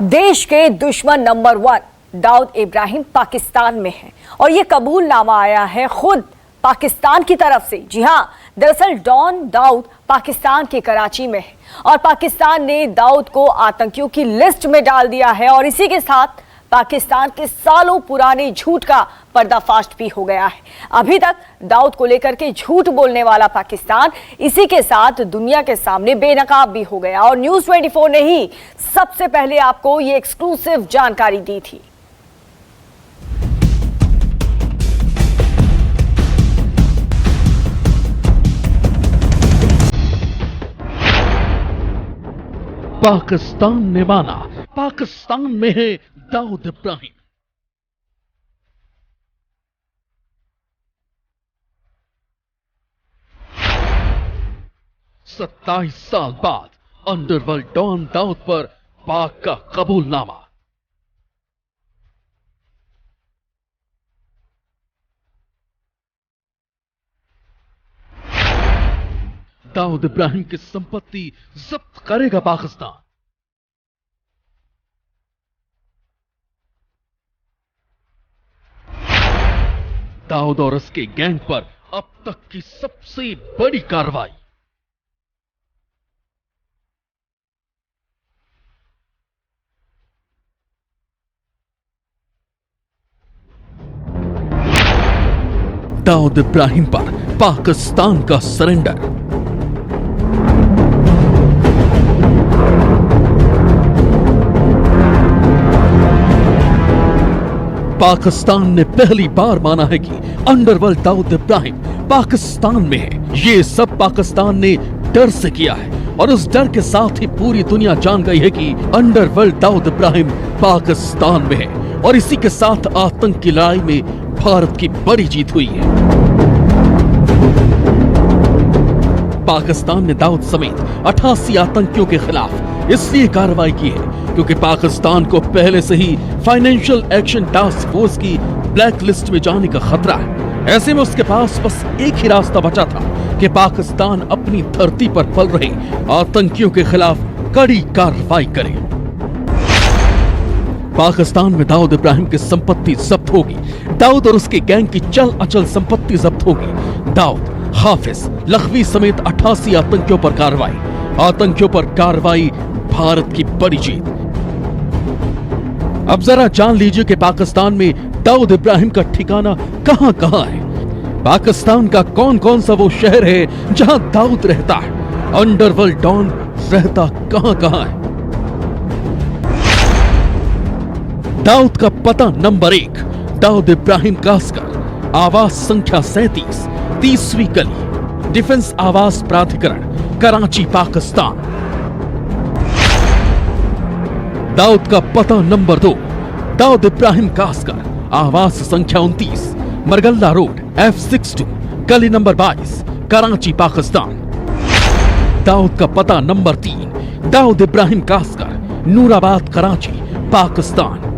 देश के दुश्मन नंबर 1 दाऊद इब्राहिम पाकिस्तान में है और ये कबूलनामा आया है खुद पाकिस्तान की तरफ से। जी हां, दरअसल डॉन दाऊद पाकिस्तान के कराची में है और पाकिस्तान ने दाऊद को आतंकियों की लिस्ट में डाल दिया है और इसी के साथ पाकिस्तान के सालों पुराने झूठ का पर्दाफाश भी हो गया है। अभी तक दाऊद को लेकर के झूठ बोलने वाला पाकिस्तान इसी के साथ दुनिया के सामने बेनकाब भी हो गया और न्यूज़ 24 ने ही सबसे पहले आपको ये एक्सक्लूसिव जानकारी दी थी। पाकिस्तान ने माना पाकिस्तान में है दाऊद इब्राहिम। सत्ताईस साल बाद अंडरवर्ल्ड डॉन दाऊद पर पाक का कबूलनामा। दाऊद इब्राहिम की संपत्ति जब्त करेगा पाकिस्तान। दाऊद और उसके गैंग पर अब तक की सबसे बड़ी कार्रवाई। दाऊद इब्राहिम पर पाकिस्तान का सरेंडर। पाकिस्तान ने पहली बार माना है कि अंडरवर्ल्ड दाऊद इब्राहिम पाकिस्तान में है। ये सब पाकिस्तान ने डर से किया है और उस डर के साथ ही पूरी दुनिया जान गई है कि अंडरवर्ल्ड दाऊद इब्राहिम पाकिस्तान में है और इसी के साथ आतंक की लड़ाई में भारत की बड़ी जीत हुई है। पाकिस्तान ने दाऊद समेत 88 आतंकियों के खिलाफ इसलिए कार्रवाई की है क्योंकि पाकिस्तान को पहले से ही फाइनेंशियल एक्शन टास्क फोर्स की ब्लैक लिस्ट में जाने का खतरा है। ऐसे में उसके पास बस एक ही रास्ता बचा था कि पाकिस्तान अपनी धरती पर पल रहे आतंकियों के खिलाफ कड़ी कार्रवाई करे। पाकिस्तान में दाऊद इब्राहिम की संपत्ति जब्त होगी। दाऊद और उसके गैंग की चल अचल संपत्ति जब्त होगी। दाऊद, हाफिज, लखवी समेत 88 आतंकियों पर कार्रवाई। आतंकियों पर कार्रवाई भारत की बड़ी जीत। अब जरा जान लीजिए कि पाकिस्तान में दाऊद इब्राहिम का ठिकाना कहां कहां है। पाकिस्तान का कौन कौन सा वो शहर है जहां दाऊद रहता है। अंडरवर्ल्ड डॉन रहता कहां कहां है। दाऊद का पता नंबर 1 दाऊद इब्राहिम कास्कर, आवास संख्या 37, 30वीं गली, डिफेंस आवास प्राधिकरण, कराची, पाकिस्तान। दाऊद का पता नंबर 2 दाऊद इब्राहिम कास्कर, आवास संख्या 29, मरगल्ला रोड, F62, गली नंबर 22, कराची, पाकिस्तान। दाऊद का पता नंबर 3 दाऊद इब्राहिम कास्कर, नूराबाद, कराची, पाकिस्तान।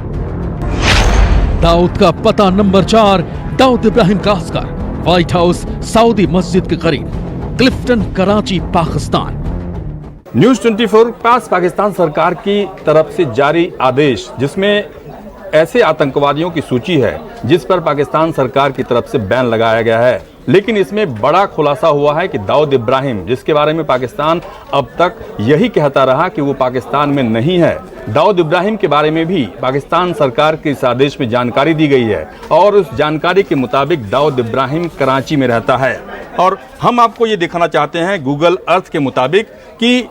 दाऊद का पता number 4 Dawood Ibrahim Kaskar, White House, Saudi मस्जिद के करीब, क्लिफ्टन, कराची, पाकिस्तान। न्यूज़ 24 के पास पाकिस्तान सरकार की तरफ से जारी आदेश जिसमें ऐसे आतंकवादियों की सूची है जिस पर पाकिस्तान सरकार की तरफ से बैन लगाया गया है। लेकिन इसमें बड़ा खुलासा हुआ है कि दाऊद इब्राहिम, जिसके बारे में पाकिस्तान अब तक यही कहता रहा कि वो पाकिस्तान में नहीं है, दाऊद इब्राहिम के बारे में भी पाकिस्तान सरकार के इस आदेश में जानकारी दी गई है और उस जानकारी के मुताबिक दाऊद इब्राहिम कराची में रहता है। और हम आपको ये दिखाना चाहते हैं गूगल अर्थ के मुताबिक कि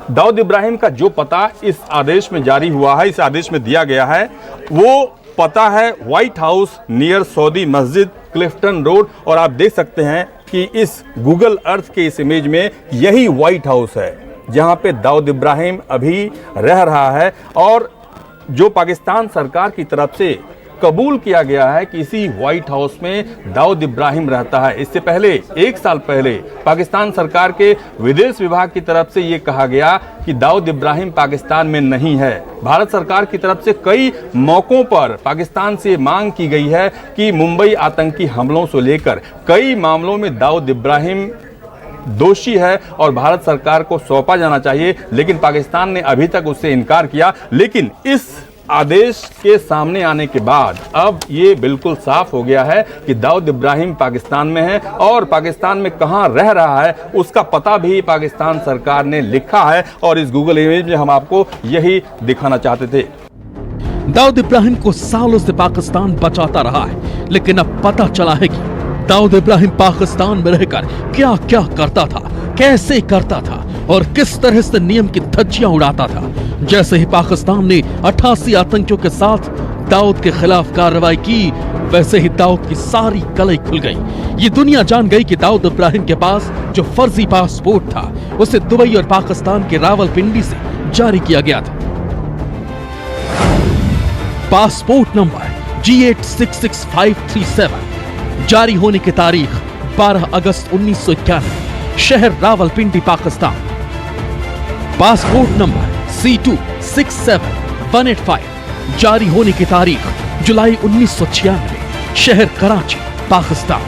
दाऊद इब्राहिम का जो पता इस आदेश में जारी हुआ है, इस आदेश में दिया गया है, वो पता है व्हाइट हाउस नियर सऊदी मस्जिद, क्लिफ्टन रोड। और आप देख सकते हैं कि इस गूगल अर्थ के इस इमेज में यही व्हाइट हाउस है जहां पे दाऊद इब्राहिम अभी रह रहा है और जो पाकिस्तान सरकार की तरफ से कबूल किया गया है कि इसी व्हाइट हाउस में दाऊद इब्राहिम रहता है। इससे पहले 1 साल पहले पाकिस्तान सरकार के विदेश विभाग की तरफ से ये कहा गया कि दाऊद इब्राहिम पाकिस्तान में नहीं है। भारत सरकार की तरफ से कई मौकों पर पाकिस्तान से मांग की गई है कि मुंबई आतंकी हमलों से लेकर कई मामलों में दाऊद इब्राहिम दोषी है और भारत सरकार को सौंपा जाना चाहिए, लेकिन पाकिस्तान ने अभी तक उससे इनकार किया। लेकिन इस आदेश के सामने आने के बाद अब ये बिल्कुल साफ हो गया है कि दाऊद इब्राहिम पाकिस्तान में है और पाकिस्तान में कहां रह रहा है उसका पता भी पाकिस्तान सरकार ने लिखा है, और इस गूगल इमेज में हम आपको यही दिखाना चाहते थे। दाऊद इब्राहिम को सालों से पाकिस्तान बचाता रहा है, लेकिन अब पता चला है कि दाऊद इब्राहिम पाकिस्तान में रहकर क्या क्या करता था, कैसे करता था और किस तरह से नियम की धज्जियां उड़ाता था। जैसे ही पाकिस्तान ने 88 आतंकियों के साथ दाऊद के खिलाफ कार्रवाई की, वैसे ही दाऊद की सारी कलई खुल गई। ये दुनिया जान गई कि दाऊद इब्राहिम के पास जो फर्जी पासपोर्ट था उसे दुबई और पाकिस्तान के रावलपिंडी से जारी किया गया था। पासपोर्ट नंबर G866537, जारी होने की तारीख 12 अगस्त 1991, शहर Rawalpindi Pakistan. Passport number C267185, जारी होने की तारीख जुलाई 1996, शहर Karachi Pakistan.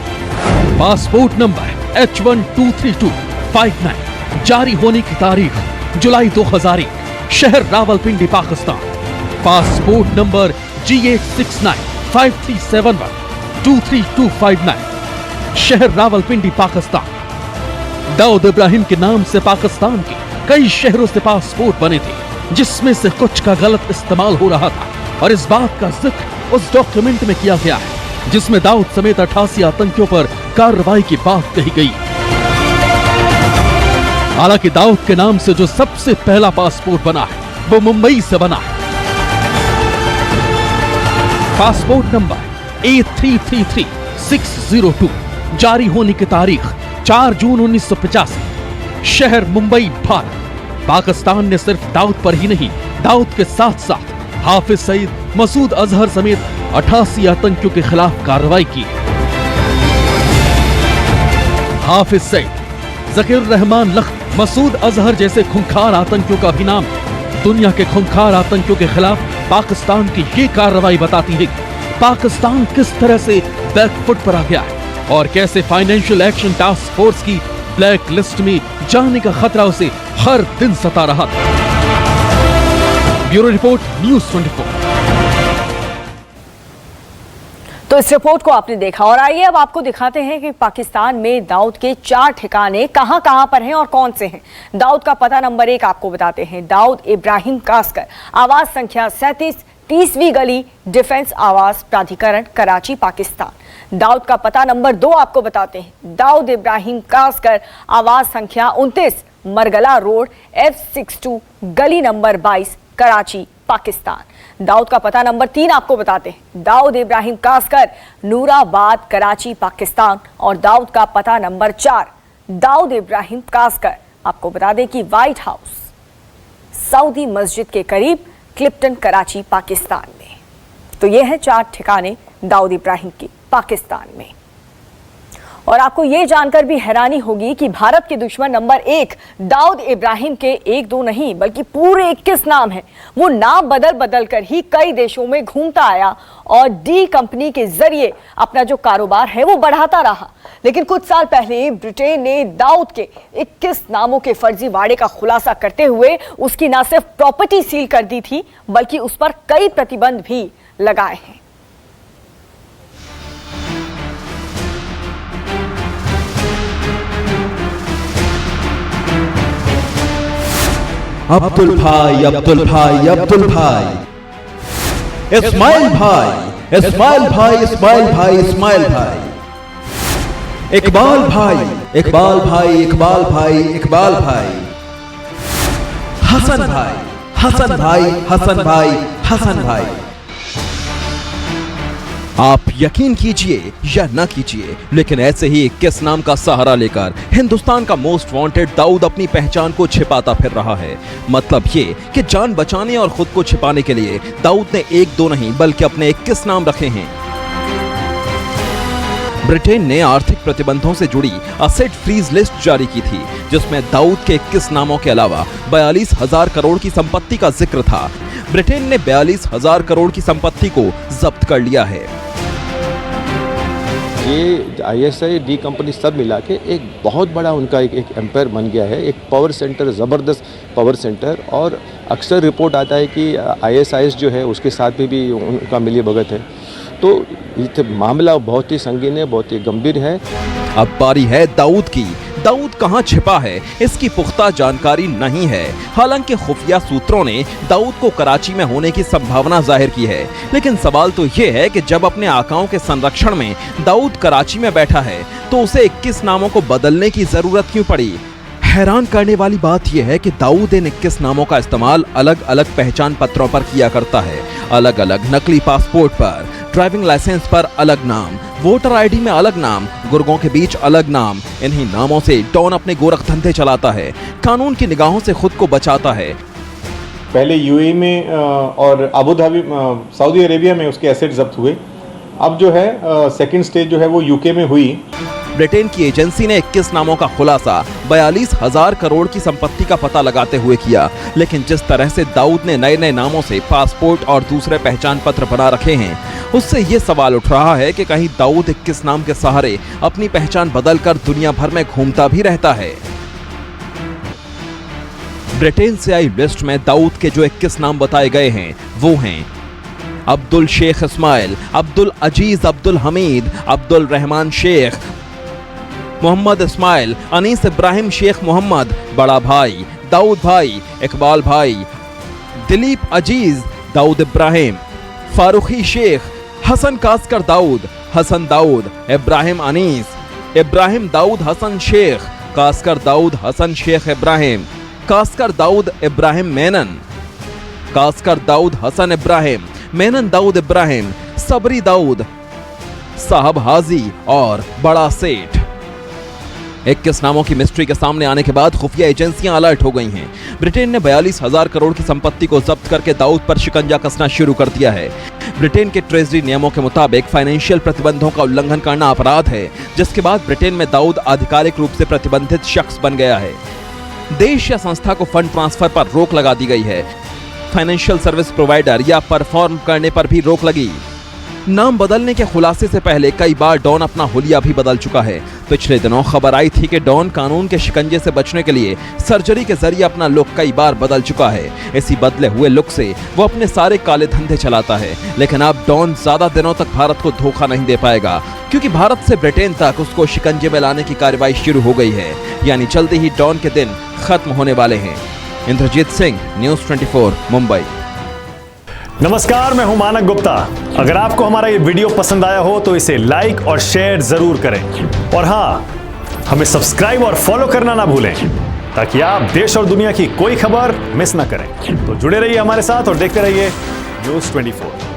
Passport number H123259, जारी होने की तारीख जुलाई 2001, शहर Rawalpindi Pakistan. Passport number G8693712329, शहर रावलपिंडी पाकिस्तान। दाऊद इब्राहिम के नाम से पाकिस्तान के कई शहरों से पासपोर्ट बने थे, जिसमें से कुछ का गलत इस्तेमाल हो रहा था, और इस बात का जिक्र उस डॉक्यूमेंट में किया गया है जिसमें दाऊद समेत 88 आतंकियों पर कार्रवाई की बात कही गई। हालांकि दाऊद के नाम से जो सबसे पहला पासपोर्ट बना है वो मुंबई से बना है। पासपोर्ट नंबर A333602, जारी होने की तारीख 4 जून 1985, शहर मुंबई भारत। पाकिस्तान ने सिर्फ दाऊद पर ही नहीं, दाऊद के साथ साथ हाफिज सईद, मसूद अजहर समेत 88 आतंकियों के खिलाफ कार्रवाई की। हाफिज सईद, जकीर रहमान लख्त, मसूद अजहर जैसे खूंखार आतंकियों का भी नाम है। दुनिया के खूंखार आतंकियों के खिलाफ पाकिस्तान की ये कार्रवाई बताती है कि पाकिस्तान किस तरह से बैकफुट पर आ गया है और कैसे फाइनेंशियल एक्शन टास्क फोर्स की ब्लैक लिस्ट में जाने का खतरा उसे हर दिन सता रहा था। Bureau report, news 24। तो इस रिपोर्ट को आपने देखा, और आइए अब आपको दिखाते हैं कि पाकिस्तान में दाऊद के 4 ठिकाने कहां कहां पर हैं और कौन से हैं। दाऊद का पता नंबर 1 आपको बताते हैं, दाऊद इब्राहिम कासकर, आवास संख्या 37, 30वीं गली, डिफेंस आवास प्राधिकरण, कराची पाकिस्तान। दाऊद का पता नंबर 2 आपको बताते हैं, दाऊद इब्राहिम कासकर, आवास संख्या 29, मरगला रोड, F62, गली नंबर 22, कराची पाकिस्तान। दाऊद का पता नंबर 3 आपको बताते हैं, दाऊद इब्राहिम कासकर, नूराबाद, कराची पाकिस्तान। और दाऊद का पता नंबर 4, दाऊद इब्राहिम कासकर, आपको बता दें कि व्हाइट हाउस, सऊदी मस्जिद के करीब, क्लिफ्टन, कराची पाकिस्तान में। तो ये हैं 4 ठिकाने दाऊद इब्राहिम के पाकिस्तान में। और आपको ये जानकर भी हैरानी होगी कि भारत के दुश्मन नंबर 1 दाऊद इब्राहिम के 1-2 नहीं बल्कि पूरे 21 नाम हैं। वो नाम बदल बदल कर ही कई देशों में घूमता आया और डी कंपनी के जरिए अपना जो कारोबार है वो बढ़ाता रहा। लेकिन कुछ साल पहले ब्रिटेन ने दाऊद के 21 नामों के फर्जीवाड़े का खुलासा करते हुए उसकी न सिर्फ प्रॉपर्टी सील कर दी थी बल्कि उस पर कई प्रतिबंध भी लगाए हैं। अब्दुल भाई, अब्दुल भाई, अब्दुल भाई, इस्माइल भाई, इस्माइल भाई, इस्माइल भाई, इस्माइल भाई, इकबाल भाई, इकबाल भाई, इकबाल भाई, इकबाल भाई, हसन भाई, हसन भाई, हसन भाई, हसन भाई। आप यकीन कीजिए या ना कीजिए, लेकिन ऐसे ही 21 नाम का सहारा लेकर हिंदुस्तान का मोस्ट वांटेड दाऊद अपनी पहचान को छिपाता फिर रहा है। मतलब ये कि जान बचाने और खुद को छिपाने के लिए दाऊद ने 1-2 नहीं बल्कि अपने 21 नाम रखे हैं। ब्रिटेन ने आर्थिक प्रतिबंधों से जुड़ी असेट फ्रीज लिस्ट जारी की थी, जिसमें दाऊद के 21 नामों के अलावा 42,000 करोड़ की संपत्ति का जिक्र था। ब्रिटेन ने 42,000 करोड़ की संपत्ति को जब्त कर लिया है। ये ISI डी कंपनी सब मिला के एक बहुत बड़ा उनका एक एम्पायर बन गया है, एक पावर सेंटर, ज़बरदस्त पावर सेंटर। और अक्सर रिपोर्ट आता है कि ISIS जो है उसके साथ भी उनका मिलीभगत है। तो ये मामला बहुत ही संगीन है, बहुत ही गंभीर है। अब बारी है दाऊद की। दाऊद कहां छिपा है, इसकी पुख्ता जानकारी नहीं है। हालांकि खुफिया सूत्रों ने दाऊद को कराची में होने की संभावना जाहिर की है, लेकिन सवाल तो ये है कि जब अपने आकाओं के संरक्षण में दाऊद कराची में बैठा है तो उसे 21 नामों को बदलने की जरूरत क्यों पड़ी। हैरान करने वाली बात यह है कि दाऊद इन 21 नामों का इस्तेमाल अलग अलग पहचान पत्रों पर किया करता है। अलग अलग नकली पासपोर्ट पर, ड्राइविंग लाइसेंस पर अलग नाम, वोटर आईडी में अलग नाम, गुर्गों के बीच अलग नाम। इन्हीं नामों से डॉन अपने गोरख धंधे चलाता है, कानून की निगाहों से खुद को बचाता है। पहले यूएई में और अबू धाबी, सऊदी अरेबिया में उसके एसेट जब्त हुए। अब जो है सेकंड स्टेज जो है वो यूके में हुई। ब्रिटेन की एजेंसी ने 21 नामों का खुलासा 42,000 करोड़ की संपत्ति का पता लगाते हुए किया। लेकिन जिस तरह से दाऊद ने नए नए नामों से पासपोर्ट और दूसरे पहचान पत्र बना रखे हैं, उससे ये सवाल उठ रहा है कि कहीं दाऊद 21 नाम के सहारे अपनी पहचान बदलकर दुनिया भर में घूमता भी रहता है। ब्रिटेन से आई लिस्ट में दाऊद के जो 21 नाम बताए गए हैं वो हैं अब्दुल शेख इस्माइल, अब्दुल अजीज, अब्दुल हमीद, अब्दुल रहमान शेख, मोहम्मद इस्माइल, अनीस इब्राहिम शेख मोहम्मद, बड़ा भाई, दाऊद भाई, इकबाल भाई, दिलीप अजीज, दाऊद इब्राहिम, फारूखी शेख, हसन कासकर दाऊद, हसन दाऊद, इब्राहिम अनीस, इब्राहिम दाऊद हसन शेख, कासकर दाऊद हसन शेख इब्राहिम, कासकर दाऊद इब्राहिम मेनन, कासकर दाऊद हसन इब्राहिम, मेनन दाऊद इब्राहिम, सबरी दाऊद, साहब हाजी और बड़ा सेठ। 21 नामों की मिस्ट्री के सामने आने के बाद खुफिया एजेंसियां अलर्ट हो गई हैं। ब्रिटेन ने 42,000 करोड़ की संपत्ति को जब्त करके दाऊद पर शिकंजा कसना शुरू कर दिया है। ब्रिटेन के ट्रेजरी नियमों के मुताबिक फाइनेंशियल प्रतिबंधों का उल्लंघन करना अपराध है, जिसके बाद ब्रिटेन में दाऊद आधिकारिक रूप से प्रतिबंधित शख्स बन गया है। देश या संस्था को फंड ट्रांसफर पर रोक लगा दी गई है। फाइनेंशियल सर्विस प्रोवाइडर या परफॉर्म करने पर भी रोक लगी। नाम बदलने के खुलासे से पहले कई बार डॉन अपना हुलिया भी बदल चुका है। पिछले दिनों खबर आई थी कि डॉन कानून के शिकंजे से बचने के लिए सर्जरी के जरिए अपना लुक कई बार बदल चुका है। इसी बदले हुए लुक से वो अपने सारे काले धंधे चलाता है। लेकिन अब डॉन ज्यादा दिनों तक भारत को धोखा नहीं दे पाएगा, क्योंकि भारत से ब्रिटेन तक उसको शिकंजे में लाने की कार्रवाई शुरू हो गई है। यानी जल्दी ही डॉन के दिन खत्म होने वाले हैं। इंद्रजीत सिंह, न्यूज़ 24, मुंबई। नमस्कार, मैं हूं मानक गुप्ता। अगर आपको हमारा ये वीडियो पसंद आया हो तो इसे लाइक और शेयर जरूर करें, और हाँ, हमें सब्सक्राइब और फॉलो करना ना भूलें, ताकि आप देश और दुनिया की कोई खबर मिस ना करें। तो जुड़े रहिए हमारे साथ और देखते रहिए न्यूज़ 24।